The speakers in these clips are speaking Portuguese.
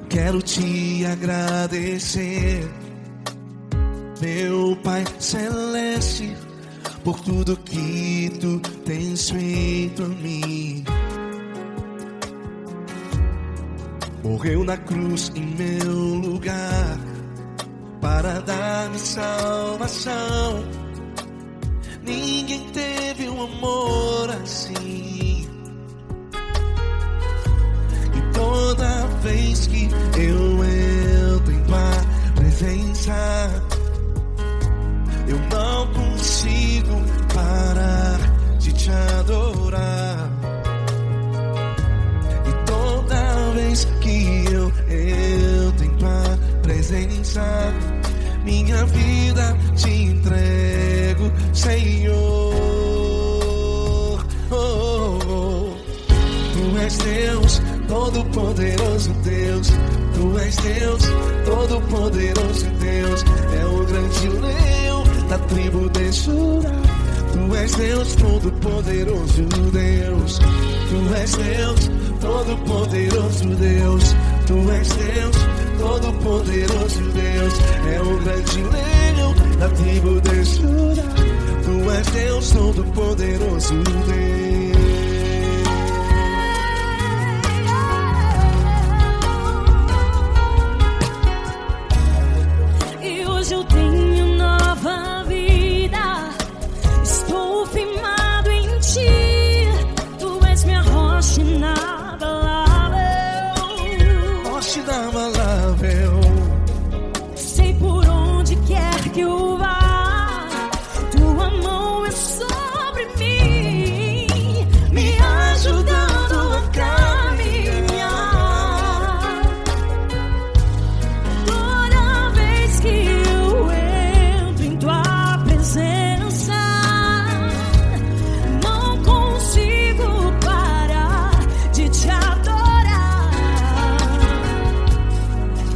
quero te agradecer, meu Pai Celeste, por tudo que tu tens feito a mim. Morreu na cruz em meu lugar para dar-me salvação. Ninguém teve um amor assim. E toda vez que eu entro em tua presença, eu não consigo parar de te adorar. E toda vez que eu entro em tua presença, minha vida te entrego, Senhor. Tu és Deus, Todo-Poderoso Deus. Tu és Deus, Todo-Poderoso Deus. É o grande leão da tribo de Judá. Tu és Deus, Todo-Poderoso Deus. Tu és Deus, Todo-Poderoso Deus. Tu és Deus, Todo-Poderoso Deus. É o grande leão da tribo de Judá. Tu és Deus, Todo-Poderoso Deus. E hoje eu tenho nova vida. Estou firmado em ti. Tu és minha rocha inabalável. Rocha inabalável. Sei por onde quer que eu vá, tua mão é sobre mim, me ajudando a caminhar. Toda vez que eu entro em tua presença, não consigo parar de te adorar.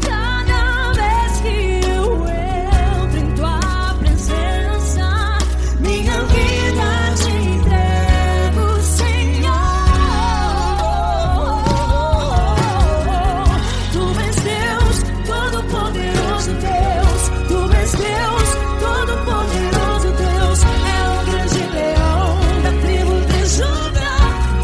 Cada vez que eu entro em tua presença, minha vida te entrego, Senhor. Tu és Deus, Todo-Poderoso Deus. Tu és Deus, Todo-Poderoso Deus. É o grande leão da tribo de Judá.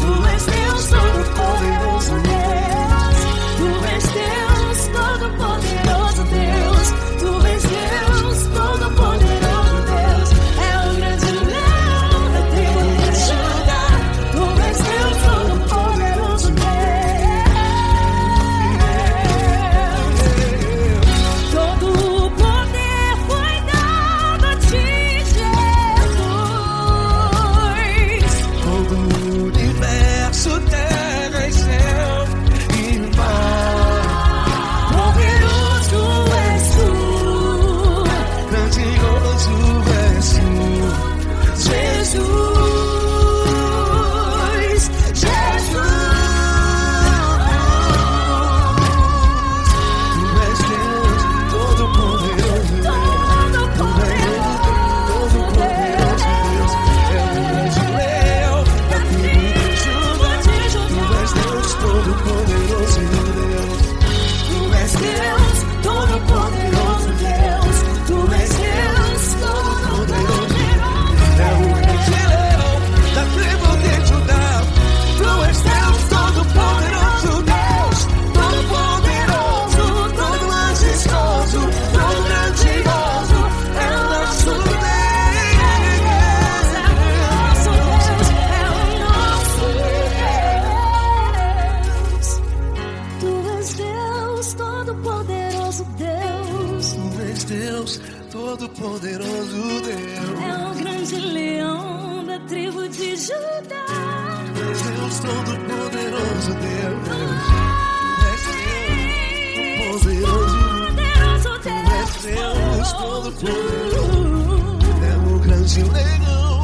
Tu és Deus, Todo-Poderoso Deus. Tu és Deus, Todo-Poderoso Deus. Tu és Deus, Todo-Poderoso Deus. É o grande leão da tribo de Judá. Tu és Deus, Todo-Poderoso Deus. Todo o poder foi dado a ti, Jesus. Todo o universo, terra e céu e mar. Poderoso és tu, Grandioso és tu, Jesus, Jesus. Tu és Deus, Todo-Poderoso Deus. Todo-Poderoso Deus. É o grande leão da tribo de Judá. Tu és Deus, Todo-Poderoso Deus. Tu és Deus, Todo-Poderoso Deus. Tu és Deus, Todo-Poderoso. É o grande leão da tribo de Judá. Tu és Deus, Todo-Poderoso Deus. Todo-Poderoso, todo majestoso, todo grandioso. É o nosso Deus. Tu és Deus, Todo-Poderoso Deus. Tu és Deus, Todo-Poderoso Deus. É o grande leão da tribo de Judá. Tu és Deus, Todo-Poderoso Deus. Tu és Deus, Todo-Poderoso. Poderoso Tu és Deus, Todo-Poderoso. Deus. É o grande leão.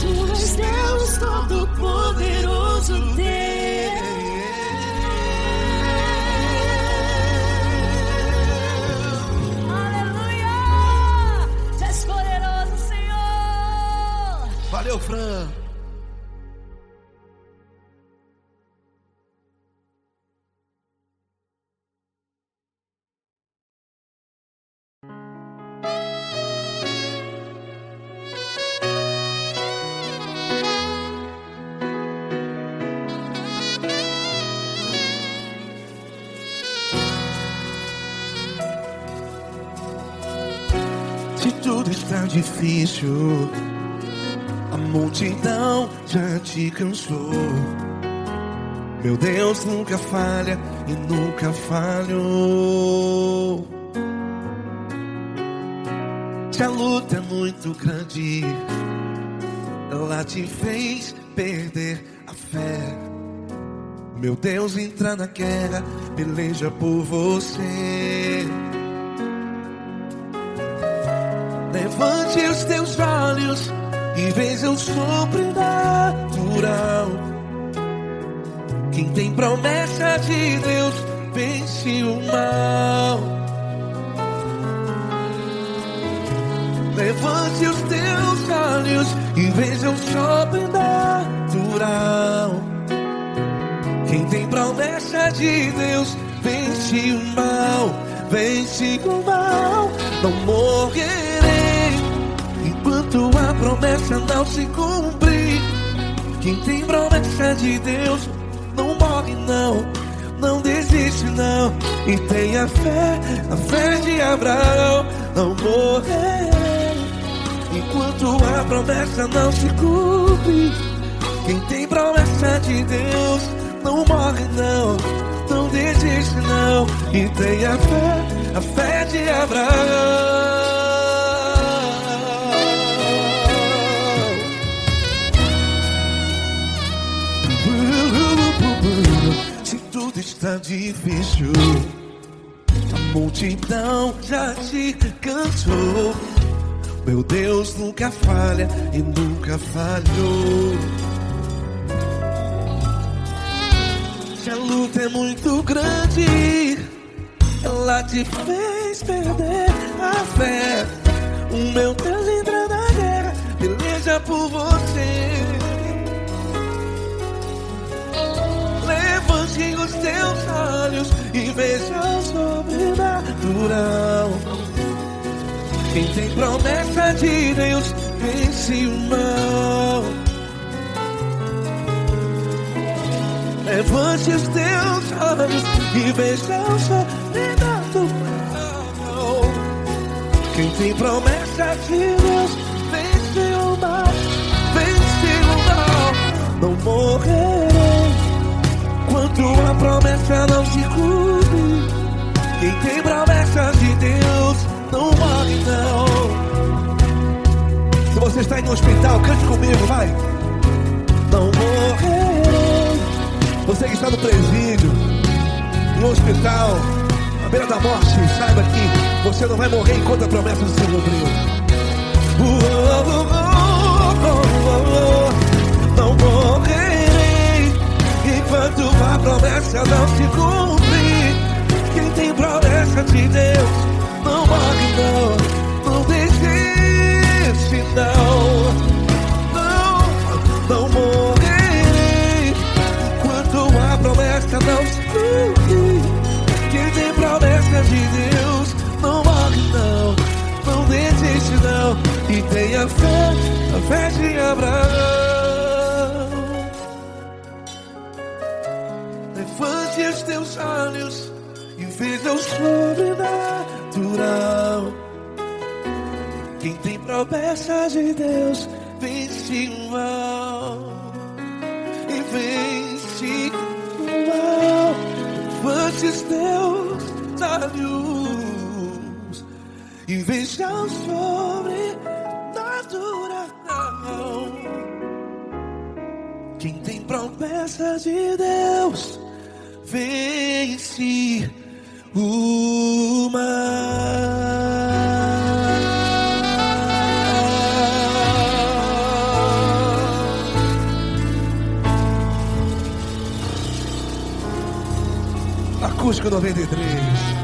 Tu és Deus, Todo-Poderoso Deus. Aleluia! Tu és poderoso, Senhor. Valeu, Fran. tudo está difícil, a multidão já te cansou. Meu Deus nunca falha e nunca falhou. Se a luta é muito grande, ela te fez perder a fé. Meu Deus entra na guerra, peleja por você. Levante os teus olhos e veja o sobrenatural. Quem tem promessa de Deus vence o mal. Levante os teus olhos e veja o sobrenatural. Quem tem promessa de Deus vence o mal. Vence o mal. Não morrerei enquanto a promessa não se cumprir. Quem tem promessa de Deus não morre não, não desiste não. E tenha fé, a fé de Abraão. Não morrerei enquanto a promessa não se cumpre. Quem tem promessa de Deus não morre não, não desiste não. E tenha fé, a fé de Abraão. Se tudo está difícil, a multidão já te cansou. Meu Deus nunca falha e nunca falhou. Se a luta é muito grande, ela te fez perder a fé. O meu Deus entra na guerra, peleja por você. Levante os teus olhos e veja o sobrenatural. Quem tem promessa de Deus vence o mal. Levante os teus olhos e veja o sobrenatural. Quem tem promessa de Deus vence o mal. Vence o mal. Não morrerei enquanto a promessa não se cumpre. Quem tem promessa de Deus não morre não. Se você está em um hospital, cante comigo, vai. Não morrerei. Você que está no presídio, em um hospital, à beira da morte, saiba que você não vai morrer enquanto a promessa se cumpriu. Não morrerei enquanto a promessa não se cumprir. Quem tem promessa de Deus não morre não, não desiste não. Não morrerei enquanto a promessa não se cumprir. Quem tem promessa de Deus não morre não, não desiste não. E tenha fé, a fé de Abraão. Levante os teus olhos e veja o sobrenatural. Quem tem promessa de Deus vence o mal. E vence o mal. Levante os teus olhos e veja o sobrenatural. Quem tem promessa de Deus vence o mal. Acústico 93.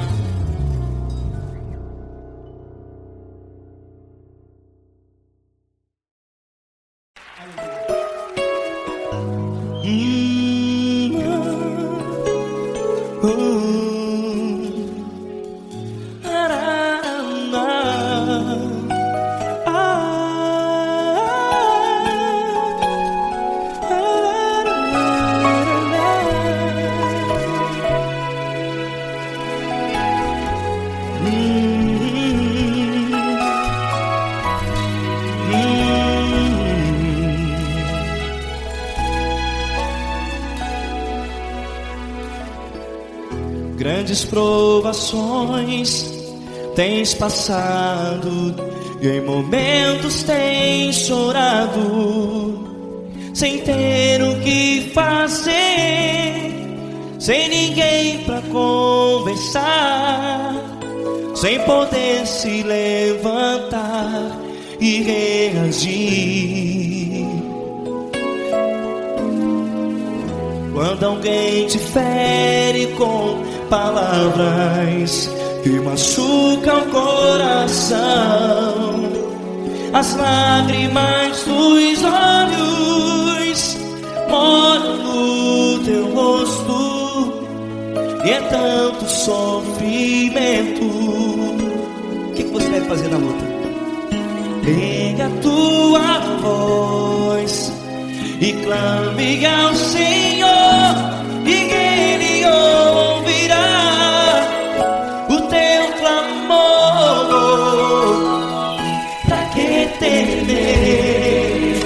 Grandes provações tens passado, e em momentos tens chorado, sem ter o que fazer, sem ninguém pra conversar, sem poder se levantar e reagir. Quando alguém te fere com palavras que machucam o coração, as lágrimas dos olhos molham no teu rosto, e é tanto sofrimento. O que você deve fazer na luta? Pega a tua voz e clame ao Senhor, e Ele ouvirá o teu clamor. Pra que temer,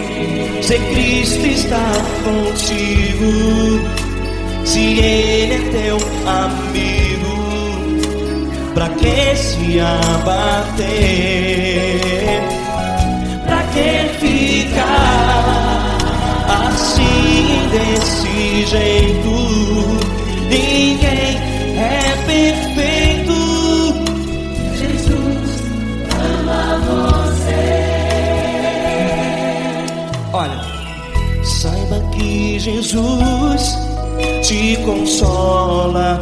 se Cristo está contigo, se Ele é teu amigo? Pra que se abater? Pra que ficar assim, desse jeito? Ninguém é perfeito. Jesus ama você. Olha, saiba que Jesus te consola.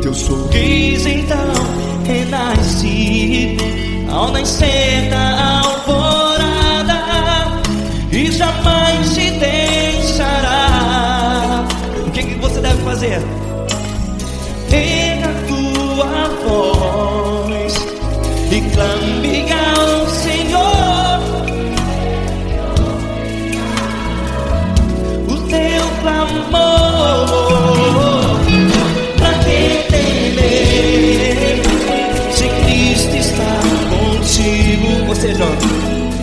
Teu sorriso então renasce ao nascer da alvorada, e jamais te deixará. O que você deve fazer? Pega a tua voz e clame ao Senhor, o teu clamor. Pra que temer, se Cristo está contigo? Ou seja,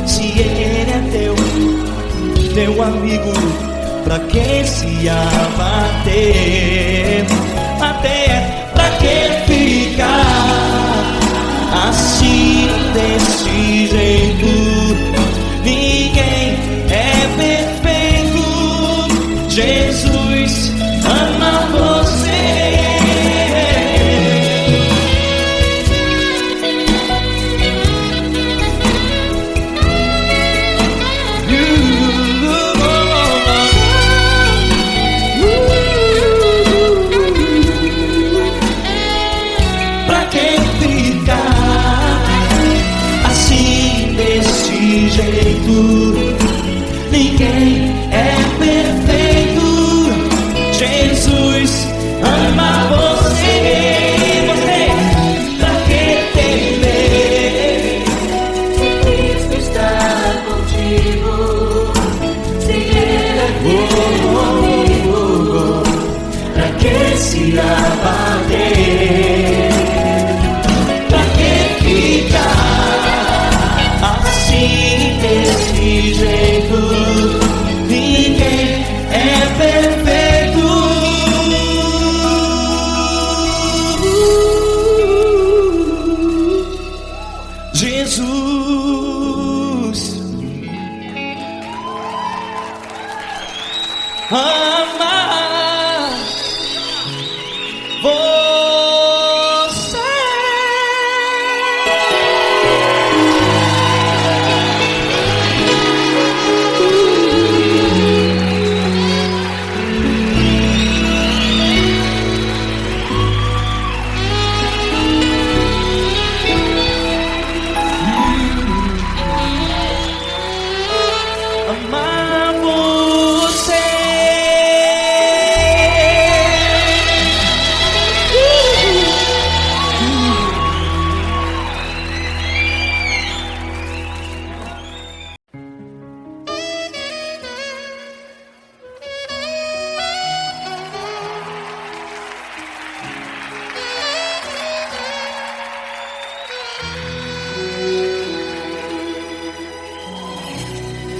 se Ele é teu amigo, pra que se abater? Até pra que ficar assim, desse jeito? Ninguém é perfeito. Jesus ama você. Ninguém é perfeito. Jesus ama você. Você, pra que temer, se Cristo está contigo, se Ele é teu amigo? Pra que se abater? Pra que ficar assim, desse jeito? Ninguém é perfeito. Jesus ama você. Amar você.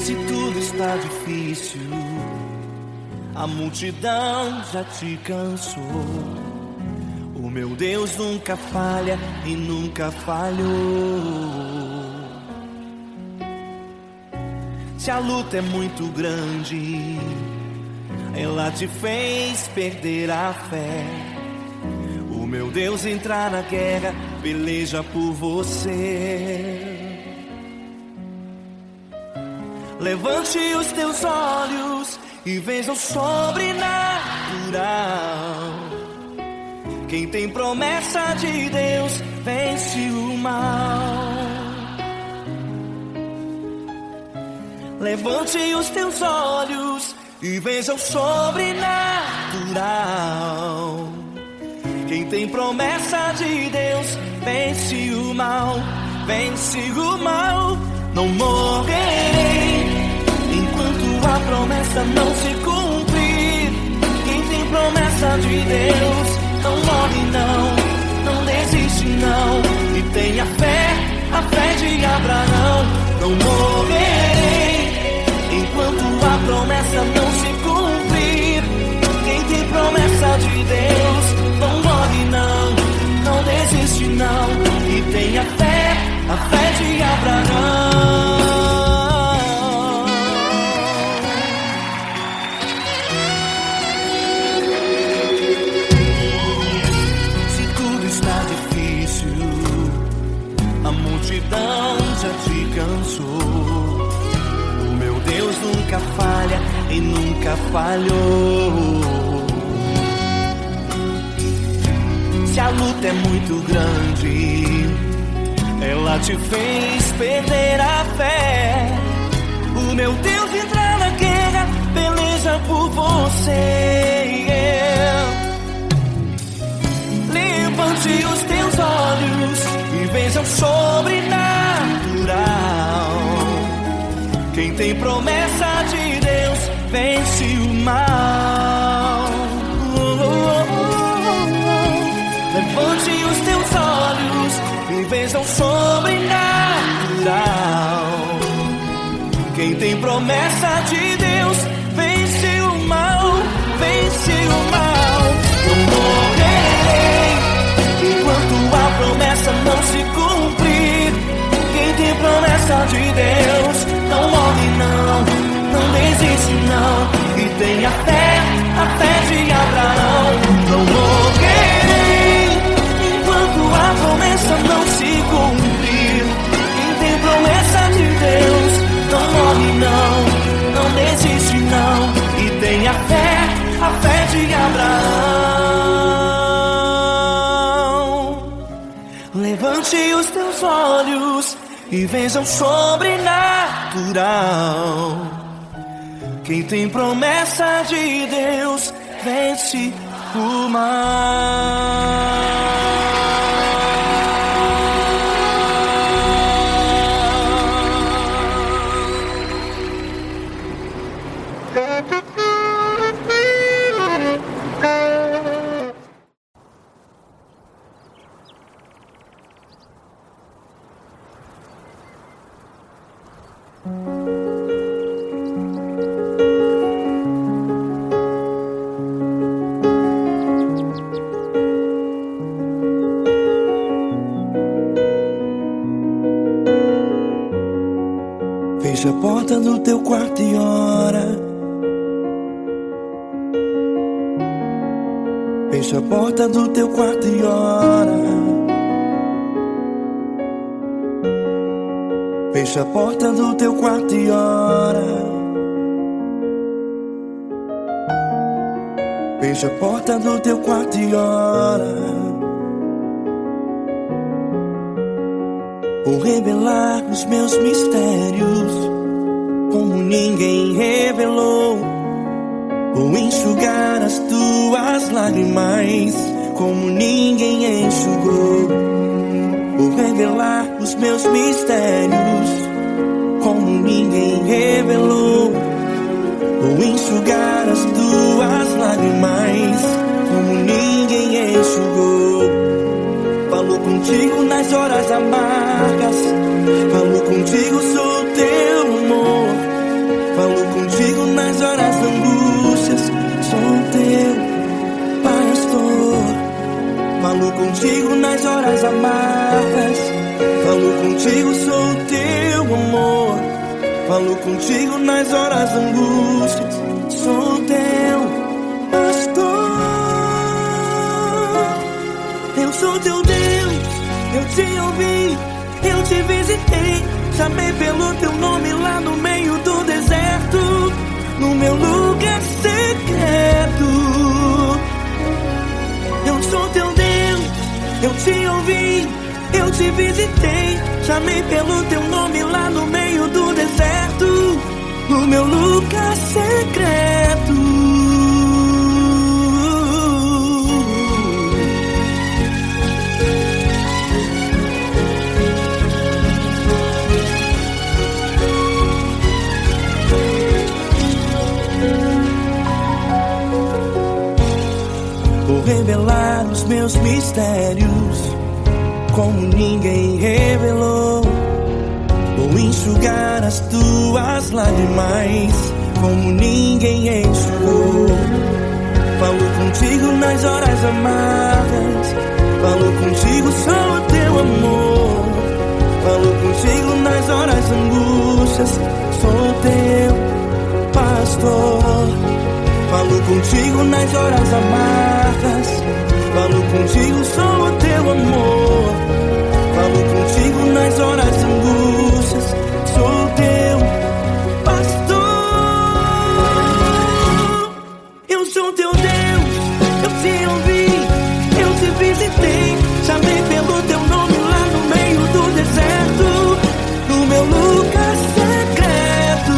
Se tudo está difícil, a multidão já te cansou, o meu Deus nunca falha e nunca falhou. Se a luta é muito grande, ela te fez perder a fé. O meu Deus entrar na guerra, peleja por você. Levante os teus olhos e veja o sobrenatural. Quem tem promessa de Deus vence o mal. Levante os teus olhos e veja o sobrenatural. Quem tem promessa de Deus vence o mal, vence o mal. Não morrerei enquanto a promessa não se cumprir. Quem tem promessa de Deus não morre não desiste não. E tenha fé, a fé de Abraão. Não morrerei enquanto a promessa não se cumprir. Quem tem promessa de Deus não morre não desiste não. E tenha fé, a fé de Abraão. Se tudo está difícil, a multidão já te cansou. Deus nunca falha e nunca falhou. Se a luta é muito grande, ela te fez perder a fé. O meu Deus entra na guerra, peleja por você. Levante os teus olhos e veja o sobrenatural. Quem tem promessa de Deus vence o mal. Levante os teus olhos e veja o sobrenatural. Quem tem promessa de Deus vence o mal, vence o mal. Não morrerei enquanto a promessa não se cumprir. Quem tem promessa de Deus não morre não desiste não. E tenha fé, a fé de Abraão. Não morrerei enquanto a promessa não se cumprir. Quem tem promessa de Deus não morre não desiste não. E tenha fé, a fé de Abraão. Levante os teus olhos e veja o sobrenatural. Quem tem promessa de Deus vence o mal. Fecha a porta do teu quarto e ora. Fecha a porta do teu quarto e ora. Fecha a porta do teu quarto e ora. Fecha a porta do teu quarto e ora. Vou revelar os meus mistérios como ninguém revelou. Vou enxugar as tuas lágrimas como ninguém enxugou. Vou revelar os meus mistérios como ninguém revelou. Vou enxugar as tuas lágrimas como ninguém enxugou. Falou contigo nas horas amargas, falou contigo, sou teu amor. Falou contigo nas horas da angústias, sou teu pastor. Falo contigo nas horas amargas, falo contigo, sou o teu amor. Falo contigo nas horas angústias, sou o teu pastor. Eu sou teu Deus, eu te ouvi, eu te visitei. Chamei pelo teu nome lá no meio do deserto, no meu lugar secreto. Eu sou teu Deus, eu te ouvi, eu te visitei. Chamei pelo teu nome lá no meio do deserto, no meu lugar secreto. Vou revelar os meus mistérios como ninguém revelou. Vou enxugar as tuas lágrimas como ninguém enxugou. Falo contigo nas horas amargas, falo contigo, sou o teu amor. Falo contigo nas horas angústias, sou o teu pastor. Falo contigo nas horas amargas, falo contigo, sou o teu amor. Falo contigo nas horas angústias, sou o teu pastor. Eu sou teu Deus, eu te ouvi, eu te visitei. Chamei pelo teu nome lá no meio do deserto, no meu lugar secreto.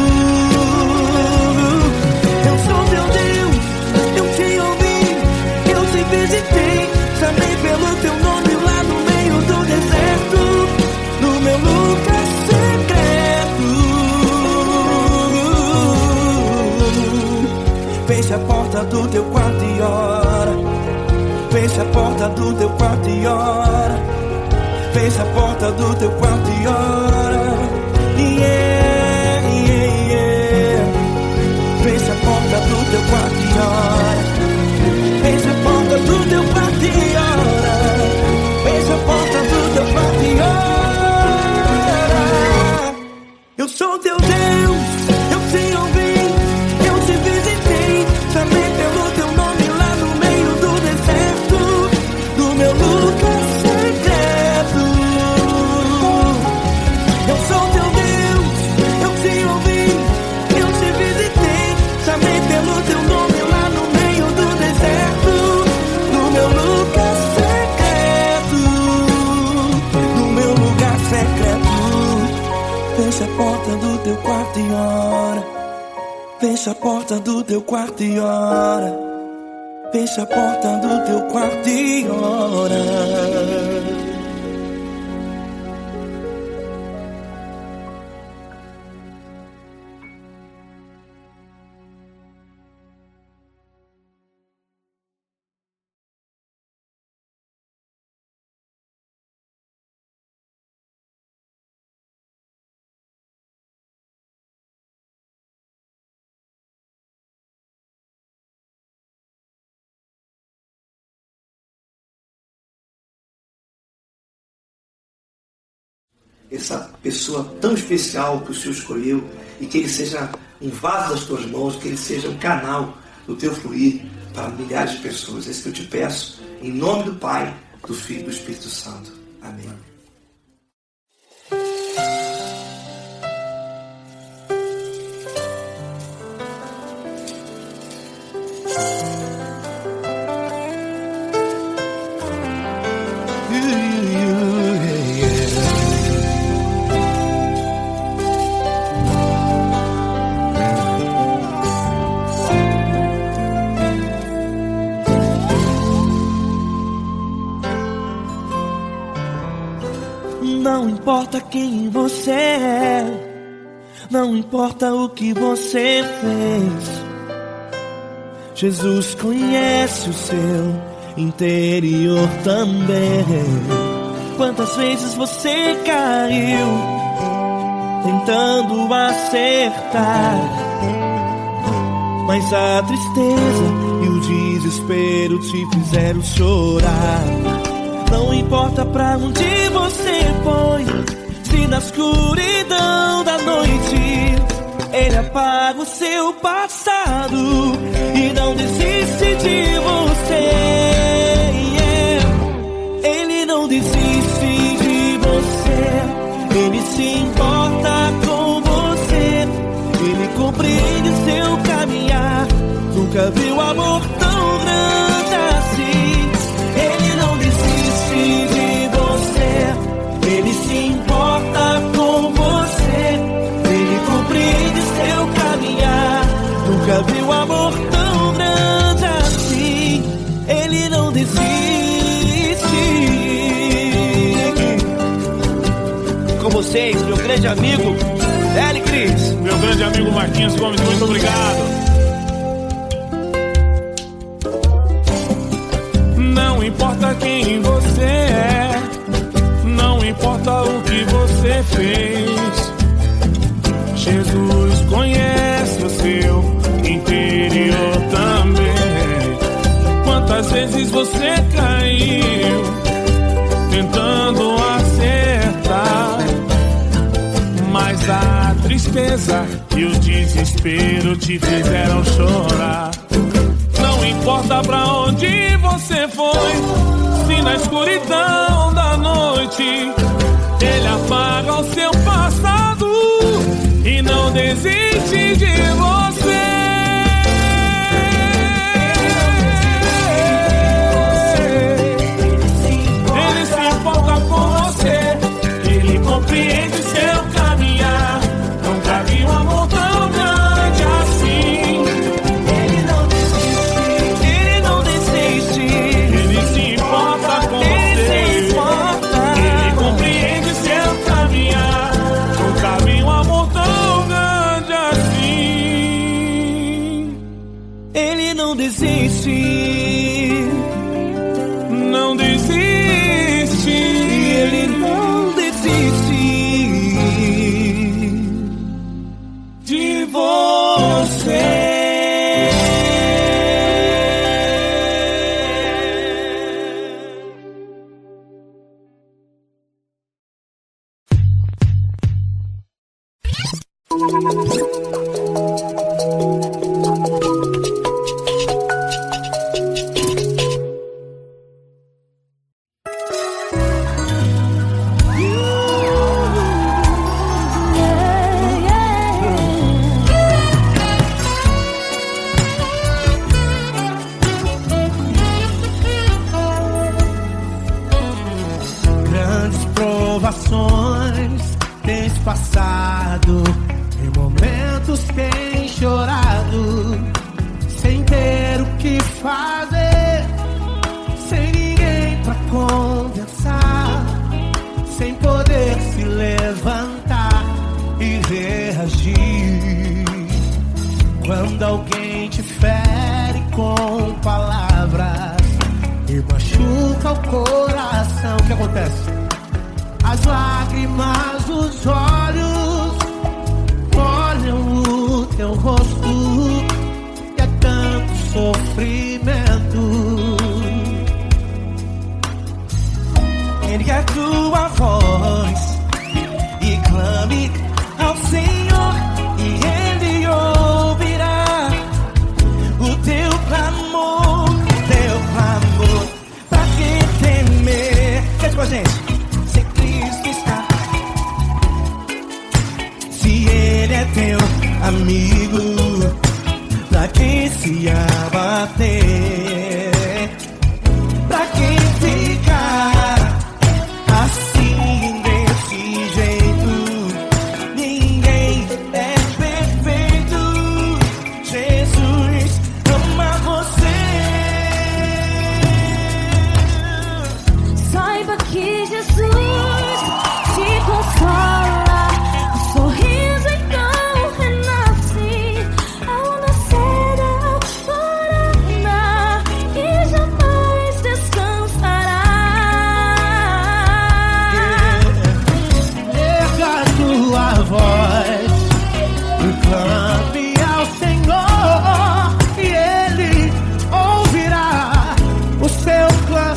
Eu sou teu Deus, eu te ouvi, eu te visitei. Chamei pelo teu nome lá no meio do deserto, no meu lugar secreto. Feche a porta do teu quarto e ora. Feche a porta do teu quarto e ora. Feche a porta do teu quarto e ora. Yeah, yeah, yeah. Feche a porta do teu quarto e ora. Feche a porta do teu quarto e ora. Feche a porta do teu quarto e ora. Eu sou teu Deus, eu te ouvi, eu te visitei. Chamei pelo teu nome lá no meio do deserto, no meu lugar secreto. Eu sou teu Deus, eu te ouvi, eu te visitei. Chamei pelo teu nome lá no meio do deserto, no meu lugar secreto, no meu lugar secreto. Fecha a porta do teu quarto e ora. Fecha a porta do teu quarto e ora. Fecha a porta do teu quarto e ora. Essa pessoa tão especial que o Senhor escolheu, e que ele seja um vaso das tuas mãos, que ele seja um canal do teu fluir para milhares de pessoas. É isso que eu te peço, em nome do Pai, do Filho e do Espírito Santo. Amém. Não importa quem você é, não importa o que você fez, Jesus conhece o seu interior também. Quantas vezes você caiu tentando acertar, mas a tristeza e o desespero te fizeram chorar. Não importa pra onde você foi, se na escuridão da noite Ele apaga o seu passado e não desiste de você. Ele não desiste de você. Ele se importa com você. Ele compreende seu caminhar. Nunca viu amor tão grande assim. Ele não desiste de você. Ele se importa com você. Ele compreende seu caminhar. Nunca viu amor tão grande assim. Ele não desiste. Com vocês, meu grande amigo L. Cris. Meu grande amigo Marquinhos Gomes, muito obrigado. Não importa quem você é, não importa o que você fez, Jesus conhece o seu interior também. Quantas vezes você caiu tentando acertar, mas a tristeza e o desespero te fizeram chorar. Não importa pra onde você foi, se na escuridão da noite Ele apaga o seu passado e não desiste de você. Ele se importa com você. Ele compreende seu caminhar. Nunca vi um amor tão grande assim. Ele não desiste. Ele não desiste. Ele se importa com você. Ele compreende seu caminhar. Nunca vi um amor tão grande assim. Ele não desiste. Não desiste. Ele não desiste De você. Grandes provações tens passado, em momentos tens chorado, sem ter o que fazer, sem ninguém pra conversar, sem poder se levantar e reagir. Quando alguém te fere com palavras e machuca o coração, o que acontece? As lágrimas dos olhos molham o teu rosto e é tanto sofrimento. Ergue a tua voz e clame ao Senhor e Ele ouvirá o teu clamor, pra quem temer. Cante com a gente. Se Cristo está, se Ele é teu amigo, pra quem se abater, pra quem ficar assim desse jeito, ninguém é perfeito. Jesus ama você. Saiba que Jesus te consola, o sorriso então renasce ao nascer da alvorada e jamais descansará. Erga a tua voz e clame ao Senhor e Ele ouvirá o seu clamor.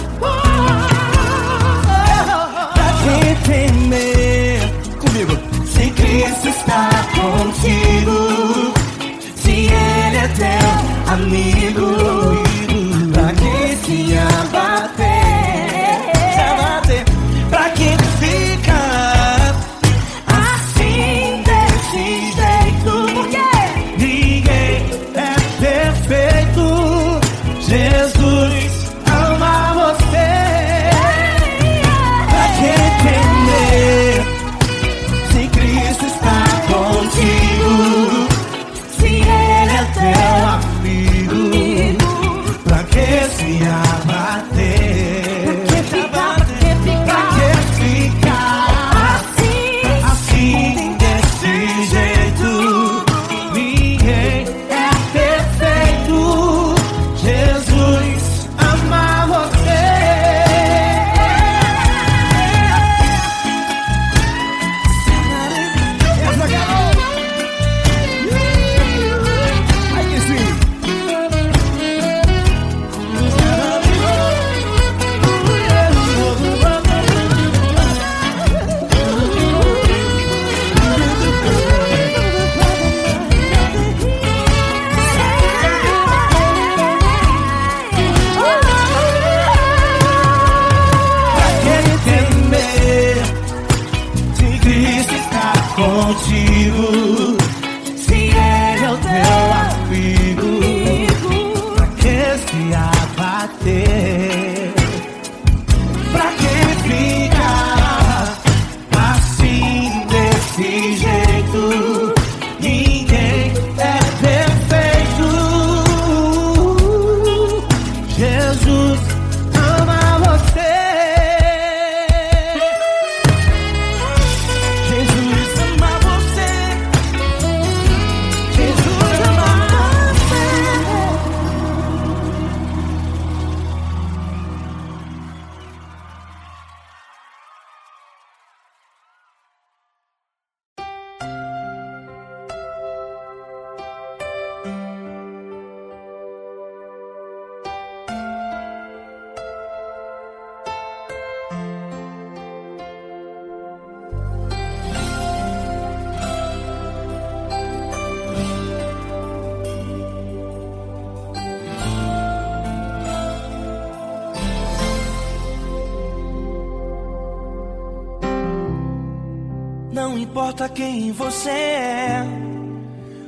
Não importa quem você é,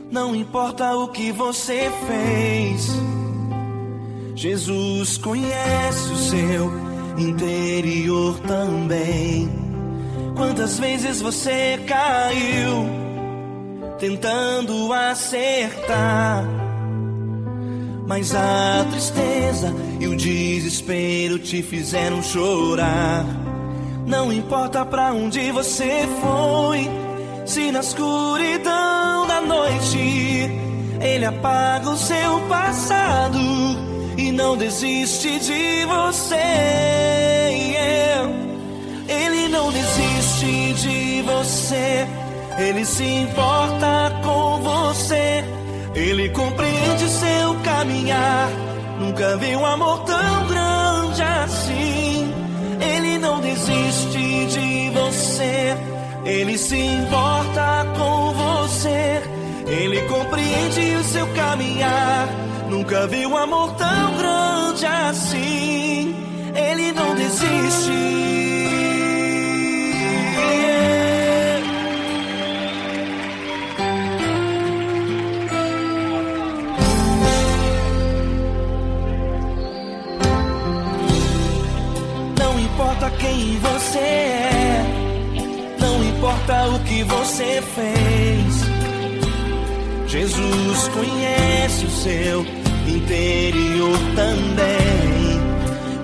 não importa o que você fez, Jesus conhece o seu interior também. Quantas vezes você caiu tentando acertar, mas a tristeza e o desespero te fizeram chorar. Não importa pra onde você foi, se na escuridão da noite Ele apaga o seu passado e não desiste de você. Ele não desiste de você, Ele se importa com você, Ele compreende seu caminhar. Nunca vi um amor tão grande assim. Ele não desiste de você, Ele se importa com você, Ele compreende o seu caminhar. Nunca vi um amor tão grande assim. Ele não desiste. Não importa quem você é, não importa o que você fez, Jesus conhece o seu interior também.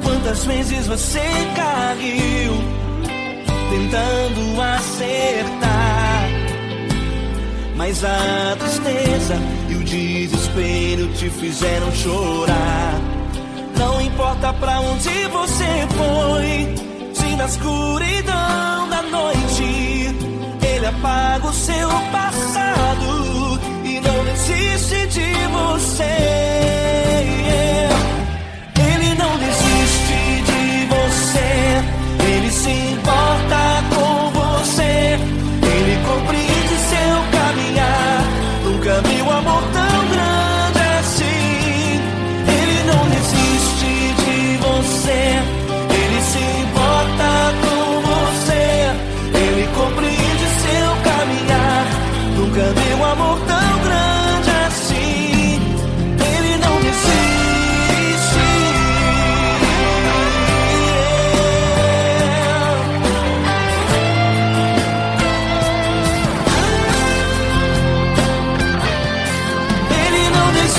Quantas vezes você caiu tentando acertar, mas a tristeza e o desespero te fizeram chorar. Não importa pra onde você foi, se na escuridão da noite Ele apaga o seu passado e não desiste de você. Ele não desiste de você, Ele se importa com você, Ele compreende seu caminhar. Nunca vi um amor tão grande assim. Ele não desiste de você, Ele se importa com você, Ele compreende seu caminhar. Nunca vi um amor tão grande assim. Ele não desiste. Ele não desiste.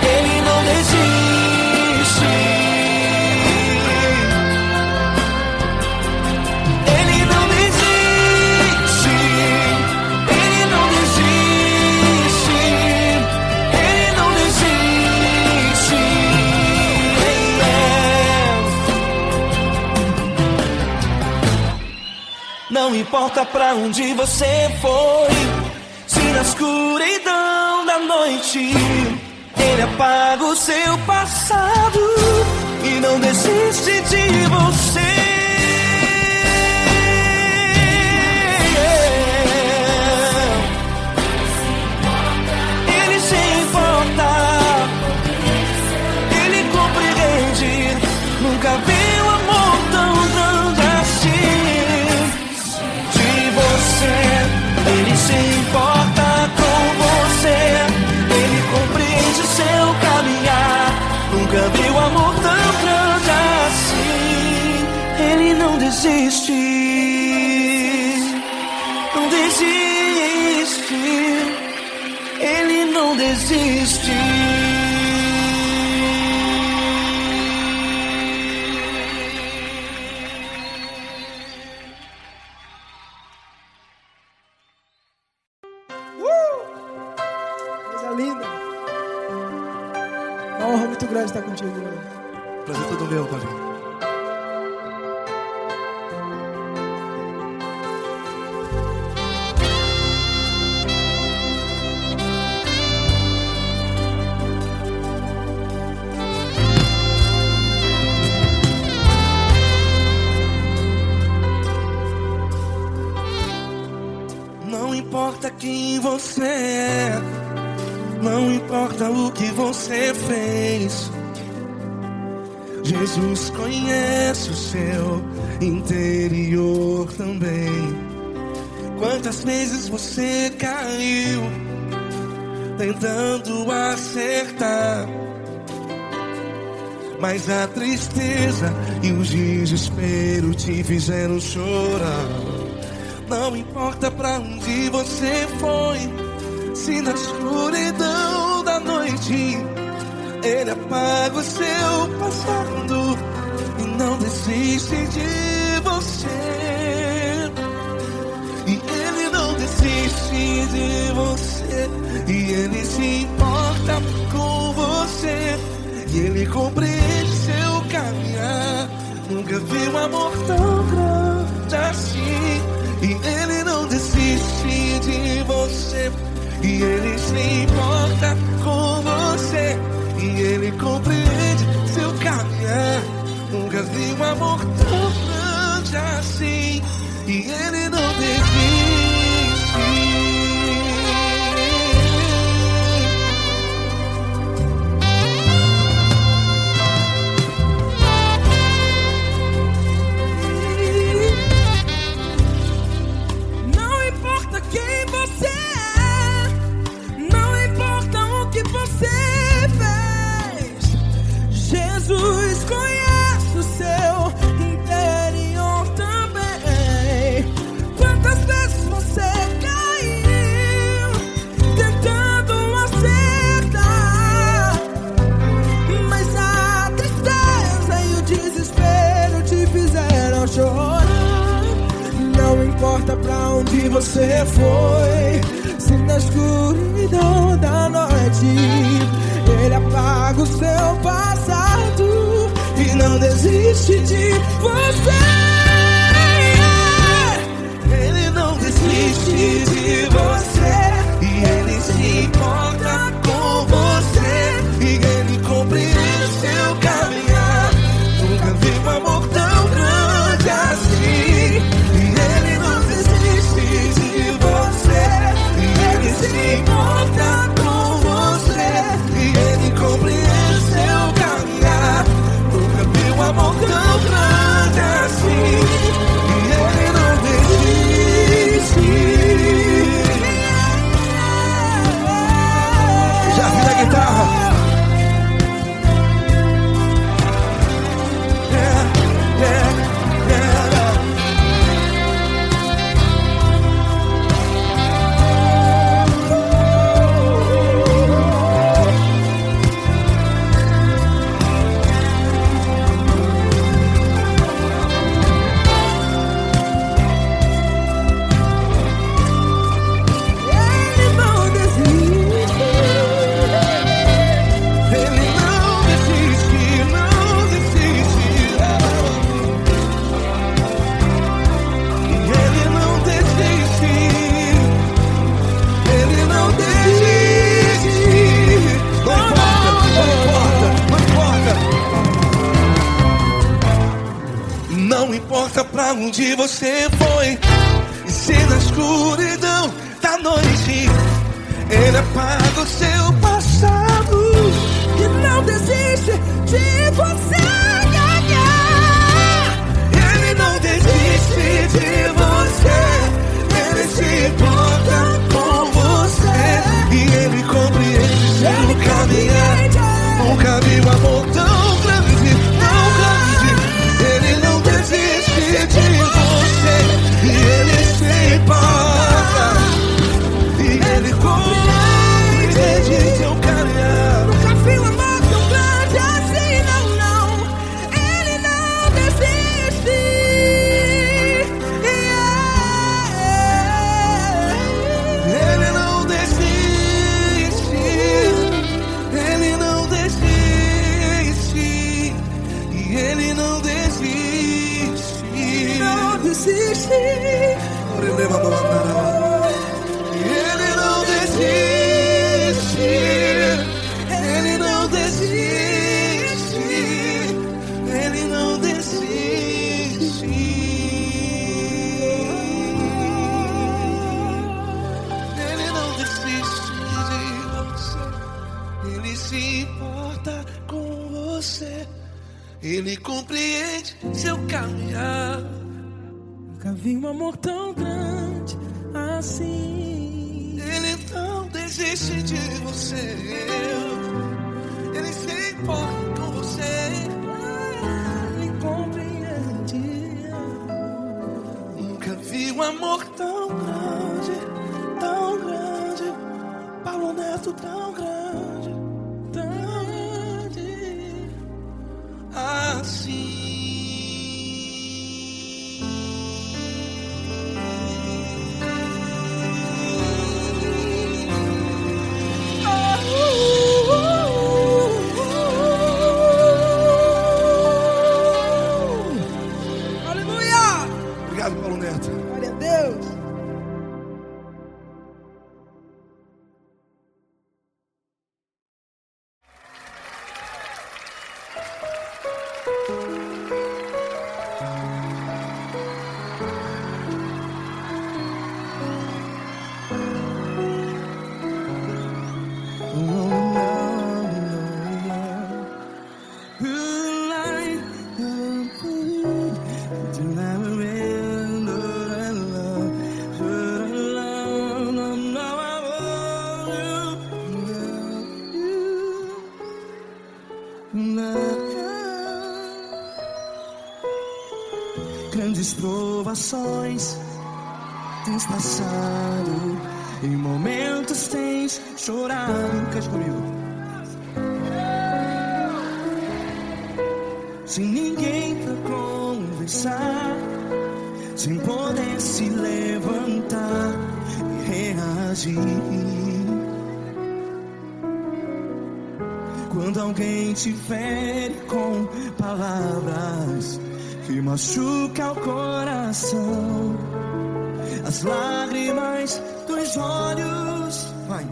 Ele não desiste. Ele não desiste. Ele não desiste. Ele não desiste. Ele não desiste. Não importa pra onde você foi, se na escuridão da noite Ele apaga o seu passado e não desiste de você. Ele se importa, Ele compreende. Nunca vi um amor tão grande assim. De você, Ele se importa com você, Ele compreende seu caminhar. Nunca vi um amor tão grande assim. Ele não desiste, não desiste. Ele não desiste. Coisa linda. É uma honra muito grande estar contigo, Glória. Prazer todo meu, Paulinho. Não importa quem você é, não importa o que você fez, Jesus conhece o seu interior também. Quantas vezes você caiu tentando acertar, mas a tristeza e o desespero te fizeram chorar. Não importa pra onde você foi, se na escuridão da noite Ele apaga o seu passado e não desiste de você. E Ele não desiste de você, e Ele se importa com você, e Ele compreende seu caminhar. Nunca vi um amor tão grande assim. E Ele não desiste de você, e Ele se importa com você, e Ele compreende seu caminhar. Nunca vi um amor tão grande assim. E Ele não desiste. Não importa quem você é, não importa o que você fez, Jesus conhece o seu interior também. Quantas vezes você caiu tentando acertar, mas a tristeza e o desespero te fizeram chorar. Não importa pra onde você foi, se na escuridão da noite Ele apaga o seu passado e não desiste de você. Ele não desiste de você, e Ele se importa com você, e Ele compreende seu caminhar. Nunca vi um amor tão grande assim. E Ele não desiste de você, e Ele se importa com você, e Ele compreende seu caminhar. Nunca vi um amor tão grande assim. E Ele não desiste. Já vi a guitarra. Yeah, yeah, yeah. Ele não desiste. Ele não desiste, não desiste. E Ele não desiste. Ele não desiste. Não importa, não importa. Não importa pra onde você foi, e se na escuridão da noite Ele apaga o seu passado Que não desiste de você. Ele não desiste de você, Ele se importa com você, e Ele compreende seu caminhar. Nunca vi um amor tão grande, tão grande. Ele não desiste de você, e Ele se importa, e Ele compreende seu caminhar. Nunca vi um amor tão grande assim, não, não. Ele não desiste. Ele não desiste, Ele não desiste, e Ele não desiste. Não desiste. Ele não desiste, Ele não desiste, Ele não desiste. Ele não desiste de você, Ele se importa com você, Ele compreende seu caminhar. Nunca vi um amor tão grande assim. Ele não desiste de você. Ele se importa com você. Ele compreende. Nunca vi um amor tão grande, tão grande. Paulo Neto tão grande, tão grande assim. Obrigado, Paulo Neto. Glória a Deus. Grandes provações tens passado, em momentos tens chorado. Cante comigo. Sem ninguém pra conversar, sem poder se levantar e reagir. Quando alguém te fere com palavras que machuca o coração, as lágrimas dos olhos, vai.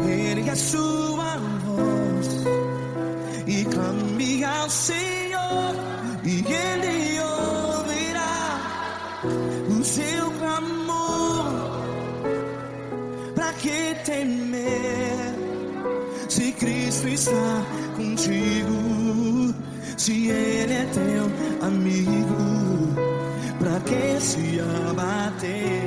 Ergue a sua voz e clame ao Senhor, e Ele ouvirá o seu clamor. Pra que temer, se Cristo está contigo? Se Ele é teu amigo, pra que se abater?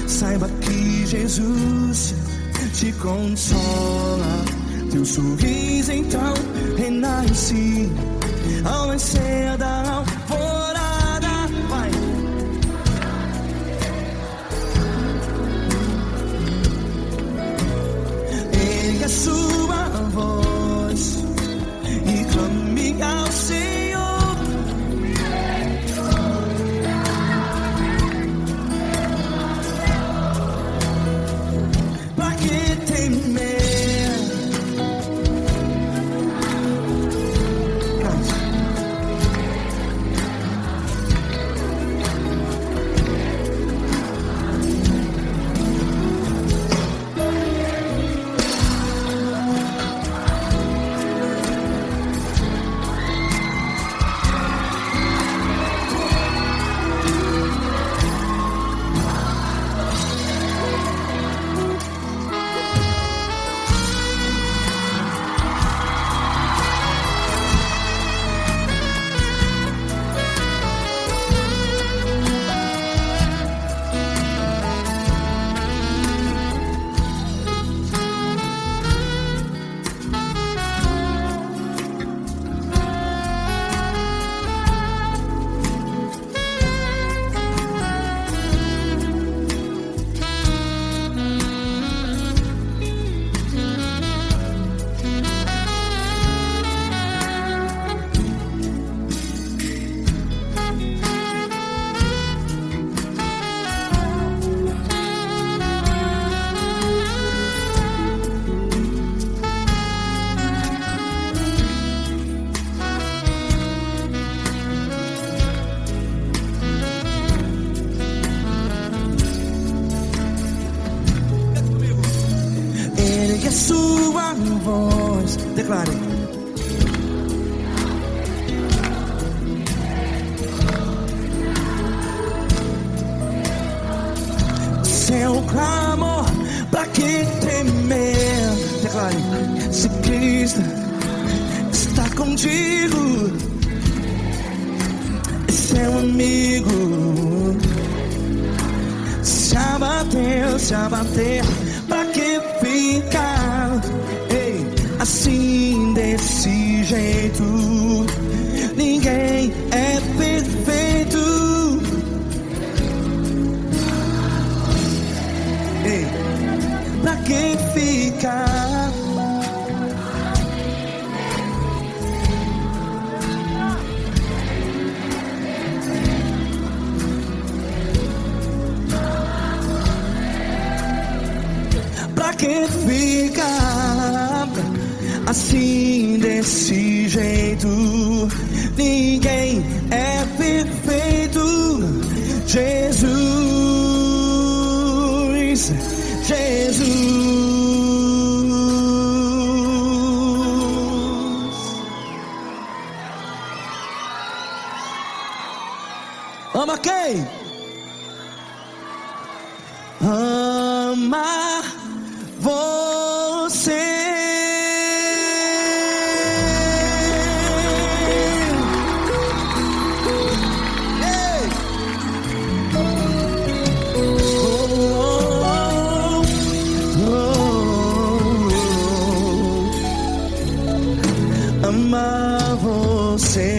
Saiba que Jesus te consola, teu sorriso então renasce ao nascer da alvorada. Vai. Ergue a sua voz e clame ao Senhor. a sua voz. Declare. Seu clamor, pra que temer? Declare. Se Cristo está contigo, é seu amigo. Se abater, pra que ficar? Ei, assim desse jeito, ninguém é perfeito. Ei, pra que ficar? Pra que ficar assim desse jeito? Ninguém é perfeito. Jesus, Jesus. Ama quem? Ama você. Ei. Amar você.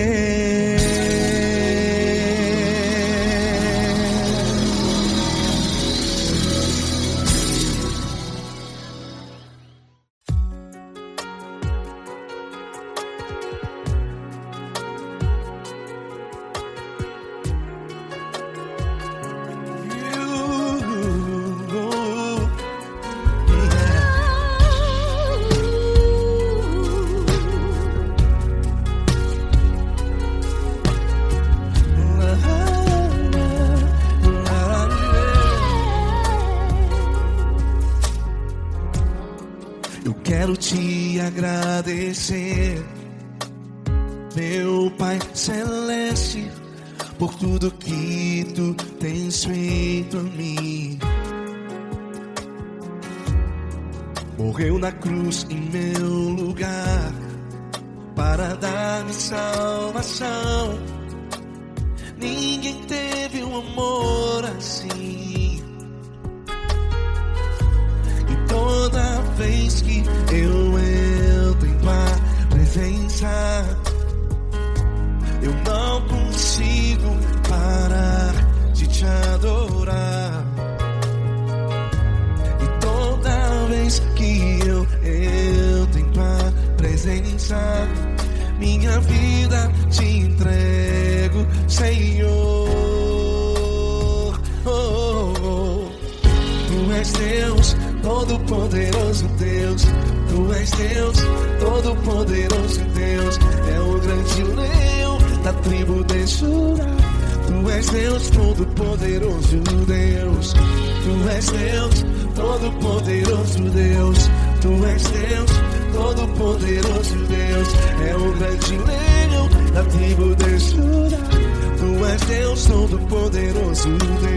Eu quero te agradecer, meu Pai Celeste, por tudo que tu tens feito a mim. Morreu na cruz em meu lugar para dar-me salvação. Ninguém teve um amor assim. E toda vez que eu entro em tua presença, eu não consigo parar de te adorar. E toda vez que eu entro em tua presença, minha vida te entrego, Senhor. Tu és Deus, Todo-Poderoso Deus. Tu és Deus, Todo-Poderoso Deus. É o grande leão da tribo de Judá. Tu és Deus, Todo-Poderoso Deus. Tu és Deus, Todo-Poderoso Deus. Tu és Deus, Todo-Poderoso Deus. É o grande leão da tribo de Judá. Tu és Deus, Todo-Poderoso Deus.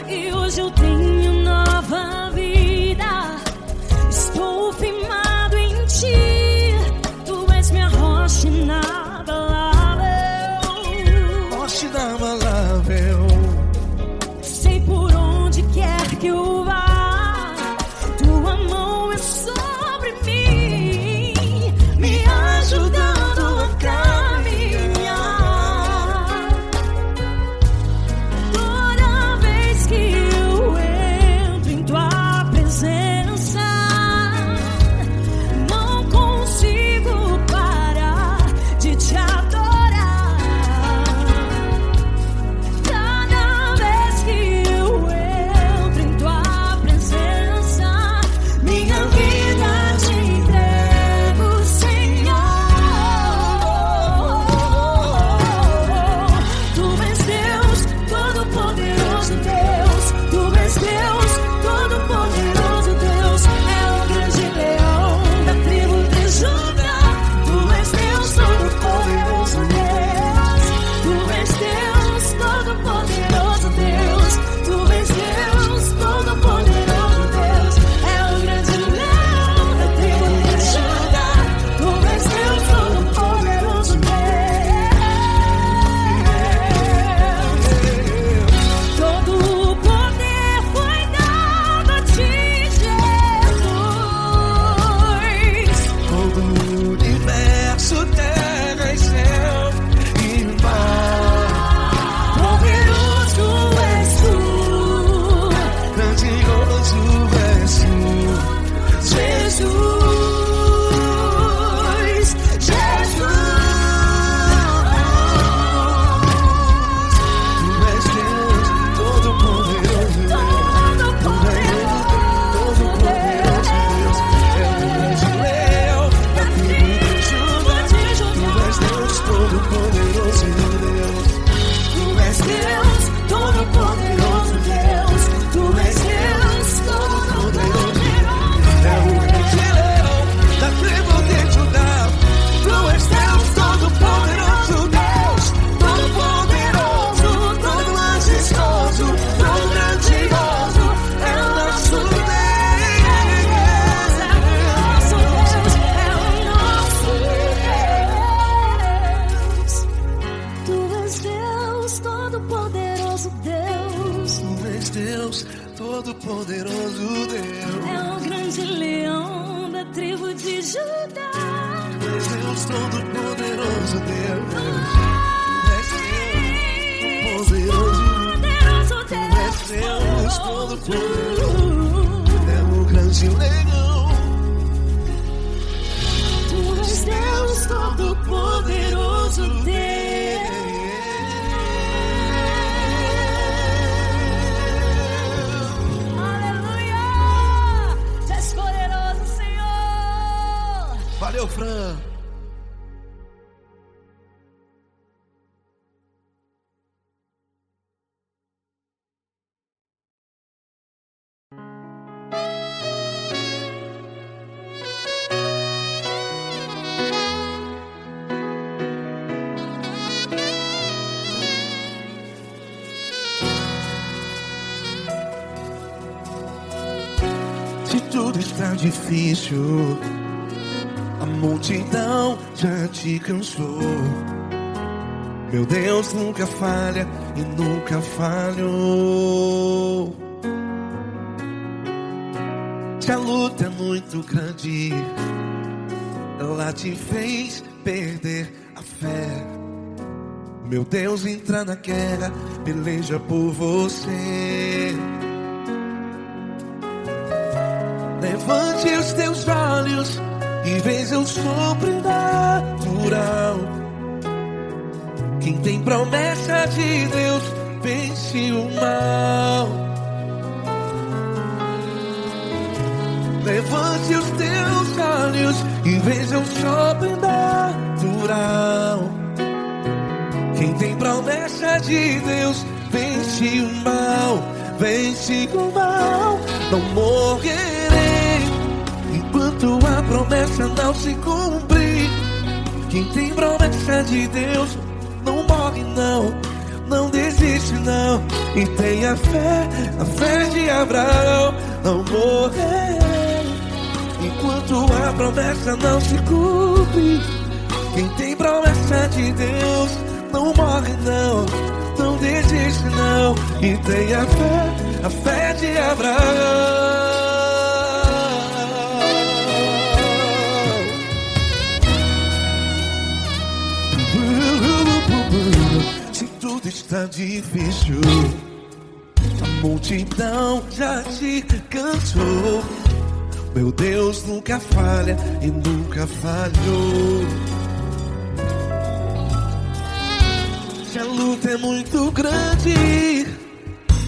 E hoje eu tenho nova vida. Estou firmado em ti. Tu és minha rocha inabalável. Rocha inabalável. Sei por onde quer que eu vá, tua mão é sobre mim, me ajudando a caminhar. Toda vez que eu entro em tua presença, não consigo parar de te adorar. Todo-Poderoso Deus. É o grande leão da tribo de Judá. És Deus Todo-Poderoso Deus. És Deus poderoso. Poderoso Deus. És Deus Todo-Poderoso. É o grande leão. Tu és Deus Todo-Poderoso Deus. Aleluia! Tu és poderoso, Senhor. Valeu, Fran. Se tudo está difícil, a multidão já te cansou. Meu Deus nunca falha e nunca falhou. Se a luta é muito grande, ela te fez perder a fé. Meu Deus entra na guerra, peleja por você. Levante os teus olhos e veja o sobrenatural. Quem tem promessa de Deus vence o mal. Levante os teus olhos e veja o sobrenatural. Quem tem promessa de Deus vence o mal. Vence o mal. Não morrerei enquanto a promessa não se cumprir. Quem tem promessa de Deus não morre não, não desiste não. E tenha fé, a fé de Abraão. Não morrerei enquanto a promessa não se cumpre. Quem tem promessa de Deus não morre não, não desiste não. E tenha fé, a fé de Abraão. Se tudo está difícil, a multidão já te cansou. Meu Deus nunca falha e nunca falhou. Se a luta é muito grande,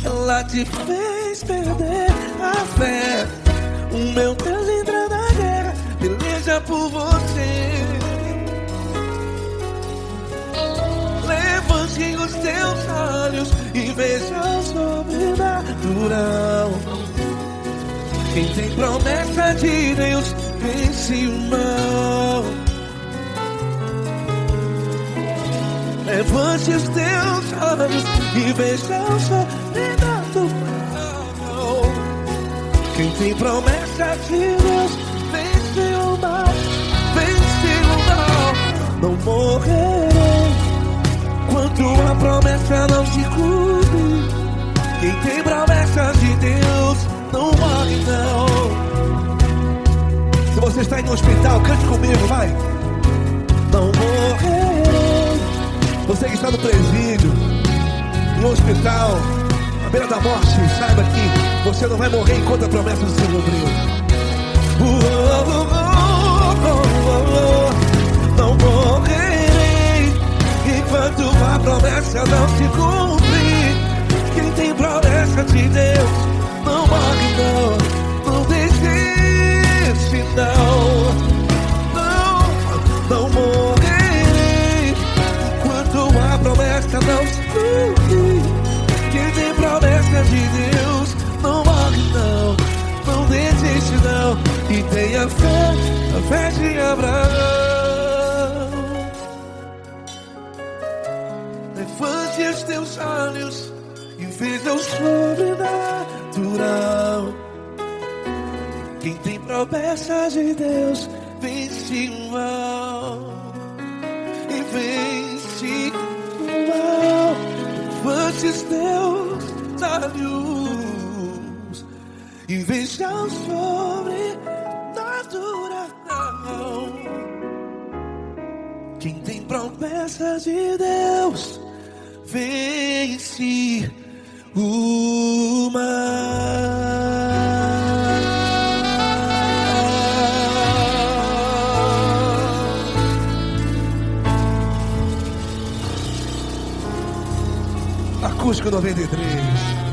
ela te fez perder a fé. O meu Deus entra na guerra, peleja por você. Levante os teus olhos e veja o sobrenatural. Quem tem promessa de Deus vence o mal. Levante os teus olhos e veja o sobrenatural. Quem tem promessa de Deus vence o mal. Vence o mal. Não morrerei enquanto a promessa não se cumpre. Quem tem promessa de Deus não morre não. Se você está aí no hospital, cante comigo, vai. Não morrerei. Você que está no presídio, no hospital, à beira da morte, saiba que você não vai morrer enquanto a promessa não se cumpriu. Não morrerei enquanto a promessa não se cumprir. Quem tem promessa de Deus não morre não, não desiste não. Não morrerei enquanto a promessa não se cumprir. Quem tem promessa de Deus não morre não, não desiste não. E tenha fé, a fé de Abraão. Levante os teus olhos e veja o sobrenatural. Quem tem promessa de Deus vence o mal. E vence o mal. Levante os teus olhos e veja o sobrenatural. Quem tem promessa de Deus vence o mal. Acústico 93.